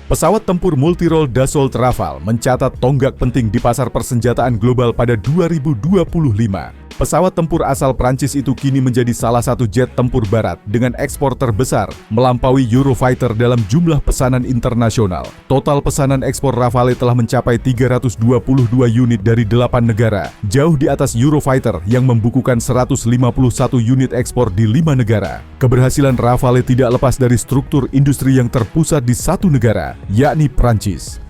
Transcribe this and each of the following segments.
Pesawat tempur multirole Dassault Rafale mencatat tonggak penting di pasar persenjataan global pada 2025. Pesawat tempur asal Prancis itu kini menjadi salah satu jet tempur barat dengan ekspor terbesar, melampaui Eurofighter dalam jumlah pesanan internasional. Total pesanan ekspor Rafale telah mencapai 322 unit dari 8 negara, jauh di atas Eurofighter yang membukukan 151 unit ekspor di 5 negara. Keberhasilan Rafale tidak lepas dari struktur industri yang terpusat di satu negara, yakni Prancis.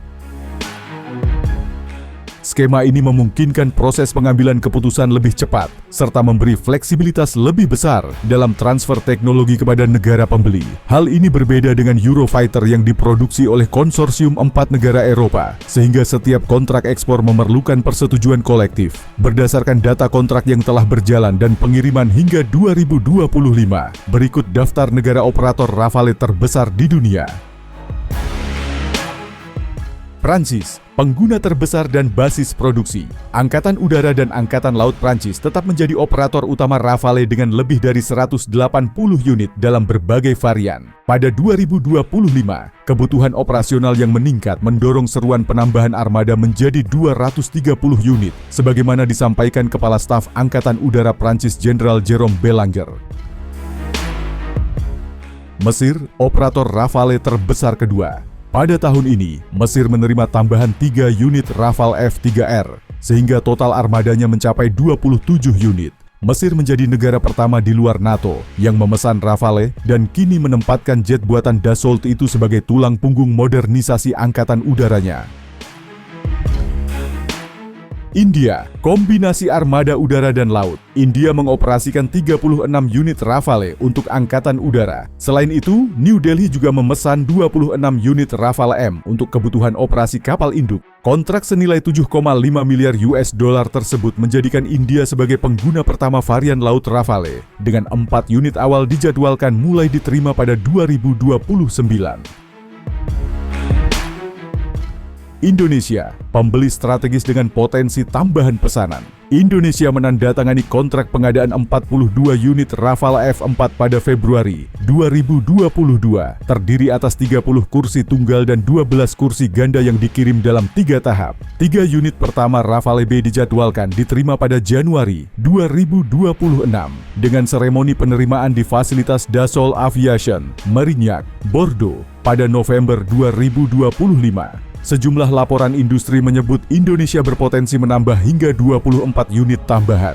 Skema ini memungkinkan proses pengambilan keputusan lebih cepat, serta memberi fleksibilitas lebih besar dalam transfer teknologi kepada negara pembeli. Hal ini berbeda dengan Eurofighter yang diproduksi oleh konsorsium 4 negara Eropa, sehingga setiap kontrak ekspor memerlukan persetujuan kolektif. Berdasarkan data kontrak yang telah berjalan dan pengiriman hingga 2025, berikut daftar negara operator Rafale terbesar di dunia. Prancis, pengguna terbesar dan basis produksi. Angkatan Udara dan Angkatan Laut Prancis tetap menjadi operator utama Rafale dengan lebih dari 180 unit dalam berbagai varian. Pada 2025, kebutuhan operasional yang meningkat mendorong seruan penambahan armada menjadi 230 unit, sebagaimana disampaikan Kepala Staf Angkatan Udara Prancis Jenderal Jérôme Bélanger. Mesir, operator Rafale terbesar kedua. Pada tahun ini, Mesir menerima tambahan 3 unit Rafale F-3R, sehingga total armadanya mencapai 27 unit. Mesir menjadi negara pertama di luar NATO yang memesan Rafale dan kini menempatkan jet buatan Dassault itu sebagai tulang punggung modernisasi angkatan udaranya. India, kombinasi armada udara dan laut. India mengoperasikan 36 unit Rafale untuk angkatan udara. Selain itu, New Delhi juga memesan 26 unit Rafale M untuk kebutuhan operasi kapal induk. Kontrak senilai 7,5 miliar US dollar tersebut menjadikan India sebagai pengguna pertama varian laut Rafale, dengan 4 unit awal dijadwalkan mulai diterima pada 2029. Indonesia, pembeli strategis dengan potensi tambahan pesanan. Indonesia menandatangani kontrak pengadaan 42 unit Rafale F4 pada Februari 2022, terdiri atas 30 kursi tunggal dan 12 kursi ganda yang dikirim dalam 3 tahap. 3 unit pertama Rafale B dijadwalkan diterima pada Januari 2026, dengan seremoni penerimaan di fasilitas Dassault Aviation, Marignac, Bordeaux pada November 2025. Sejumlah laporan industri menyebut Indonesia berpotensi menambah hingga 24 unit tambahan.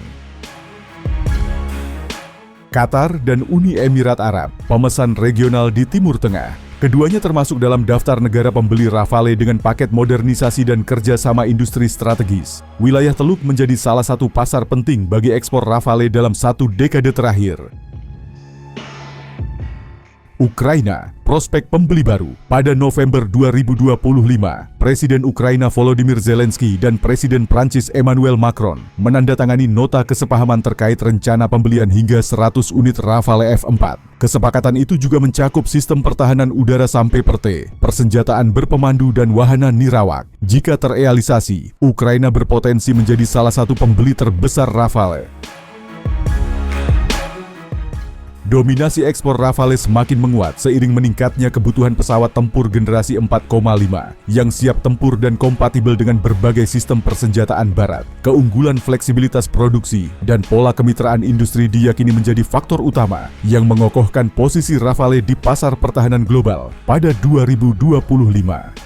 Qatar dan Uni Emirat Arab, pemesan regional di Timur Tengah. Keduanya termasuk dalam daftar negara pembeli Rafale dengan paket modernisasi dan kerjasama industri strategis. Wilayah Teluk menjadi salah satu pasar penting bagi ekspor Rafale dalam 1 dekade terakhir. Ukraina, prospek pembeli baru. Pada November 2025, Presiden Ukraina Volodymyr Zelensky dan Presiden Prancis Emmanuel Macron menandatangani nota kesepahaman terkait rencana pembelian hingga 100 unit Rafale F4. Kesepakatan itu juga mencakup sistem pertahanan udara sampai per-T, persenjataan berpemandu dan wahana nirawak. Jika terrealisasi, Ukraina berpotensi menjadi salah satu pembeli terbesar Rafale. Dominasi ekspor Rafale semakin menguat seiring meningkatnya kebutuhan pesawat tempur generasi 4,5 yang siap tempur dan kompatibel dengan berbagai sistem persenjataan barat. Keunggulan fleksibilitas produksi dan pola kemitraan industri diyakini menjadi faktor utama yang mengokohkan posisi Rafale di pasar pertahanan global pada 2025.